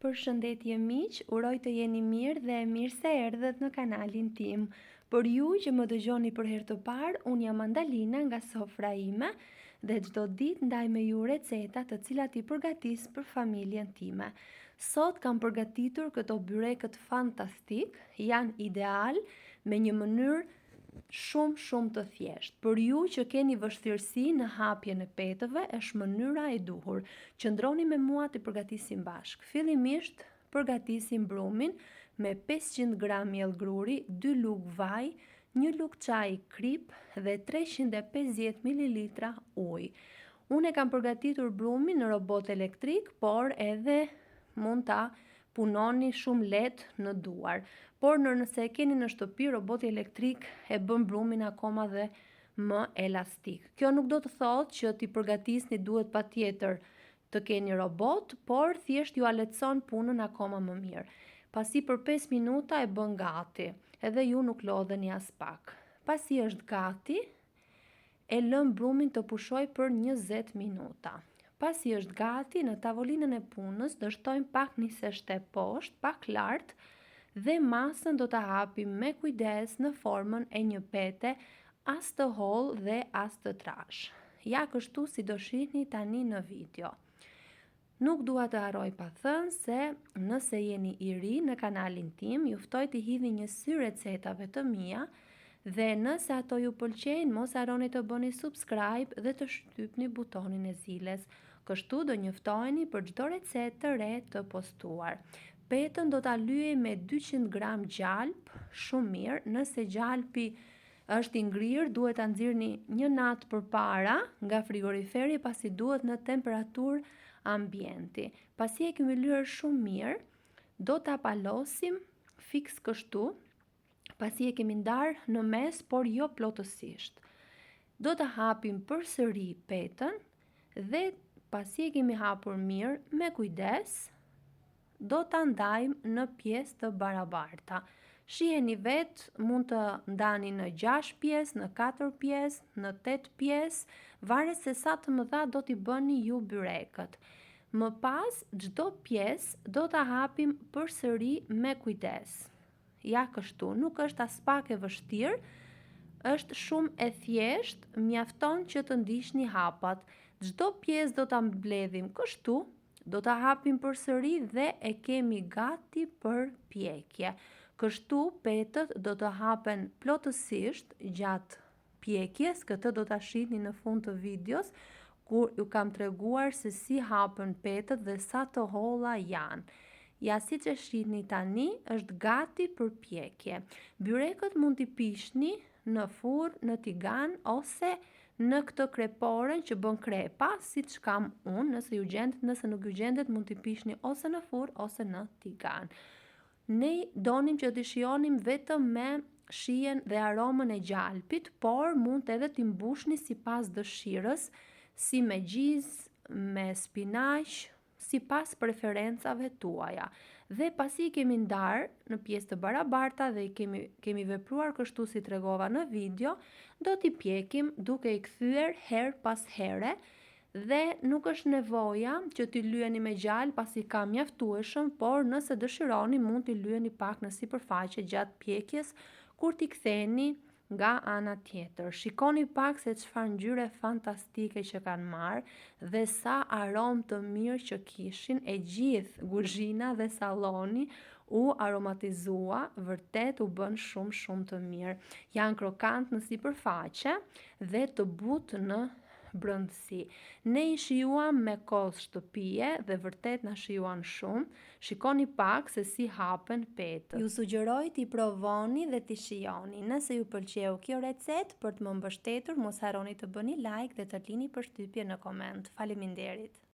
Përshëndetje miq, uroj të jeni mirë dhe mirë se erdhët në kanalin tim. Për ju që më dëgjoni për herë të parë, unë jam Andalina nga sofra ime dhe çdo ditë ndaj me ju receta të cilat i përgatis për familjen time. Sot kam përgatitur këto byrekët fantastik, janë ideal me një mënyrë shumë të thjeshtë. Për ju që keni vështirësi në hapjen e petëve, është mënyra e duhur. Qëndroni me mua të përgatisim bashk. Fillimisht përgatisim brumin me 500 gram miell gruri, 2 lugë vaj, 1 lugë çaji krip dhe 350 ml ujë. Unë kam përgatitur brumin në robot elektrik, por edhe mund ta punoni shumë lehtë në duar. Por nëse e keni në shtëpi, roboti elektrik e bën brumin akoma dhe më elastik. Kjo nuk do të thotë që t'i përgatisni duhet patjetër të keni robot, por thjesht ju a lehtëson punën akoma më mirë. Pasi për 5 minuta e bën gati, edhe ju nuk lodheni as pak. Pasi është gati, e lëm brumin të pushoj për 20 minuta. Pasi është gati, në tavolinën e punës dështojmë pak një seshte poshtë, pak lart, dhe masën do ta hapim me kujdes në formën e një pete, as të hollë dhe as të trash. Ja kështu si do shihni tani në video. Nuk dua të harroj pa thënë se nëse jeni i ri në kanalin tim, ju ftoj të hidhni një sy recetave të mia dhe nëse ato ju pëlqejnë, mos harroni të bëni subscribe dhe të shtypni butonin e zilës. Kështu do njoftoheni për çdo recetë të re të postuar. Petën do ta lyej me 200 gram gjalp, shumë mirë. Nëse gjalpi është i ngrirë, duhet ta nxirrni një natë përpara nga frigoriferi, pasi duhet në temperaturë ambienti. Pasi e kemi lyer shumë mirë, do ta palosim fiks kështu. Pasi e kemi ndarë në mes, por jo plotësisht. Do ta hapim përsëri petën dhe pasi e kemi hapur mirë, me kujdes, do ta ndajmë në pjesë të barabarta. Shiheni vetë, mund të ndani në 6 pjesë, në 4 pjesë, në 8 pjesë, varet se sa të mëdha do t'i bëni ju byrekët. Më pas, çdo pjesë do ta hapim përsëri me kujdes. Ja kështu, nuk është as pak e vështirë, është shumë e thjeshtë, mjafton që të ndiqni hapat. Çdo pjesë do ta mbledhim kështu, do ta hapim përsëri dhe e kemi gati për pjekje. Kështu petët do të hapen plotësisht gjatë pjekjes, këtë do ta shihni në fund të videos, kur ju kam treguar se si hapen petët dhe sa të holla janë. Ja, siç e shihni tani, është gati për pjekje. Byrekët mund t'i pishni në furr, në tigan ose në këtë kreporen që bën krepa, siç kam unë. Nëse nuk ju gjendet, mund t'i pishni ose në furr ose në tigan. Ne donim që t'i shijonim vetëm me shijen dhe aromën e gjalpit, por mund edhe t'i mbushni sipas dëshirës, si me gjizë, me spinaq, sipas preferencave tuaja. Dhe pasi i kemi ndarë në pjesë të barabarta dhe kemi vepruar kështu si tregova në video, do t'i pjekim duke i kthyer her pas here dhe nuk është nevoja që t'i lyeni me gjal pasi ka mjaftueshëm, por nëse dëshironi mund t'i lyeni pak në sipërfaqe gjatë pjekjes kur t'i ktheni nga ana tjetër. Shikoni pak se çfarë ngjyre fantastike që kanë marrë dhe sa aromë të mirë që kishin. E gjithë kuzhina dhe salloni u aromatizua, vërtet u bën shumë të mirë. Janë krokant në sipërfaqe dhe të butë në brëndësi. Ne i shijuam me kozë shtëpie dhe vërtet na shijuan shumë. Shikoni pak se si hapen petët. Ju sugjeroj t'i provoni dhe t'i shijoni. Nëse ju pëlqeu kjo recetë, për të më mbështetur, mos harroni të bëni like dhe të lini përshtypje në koment. Faleminderit.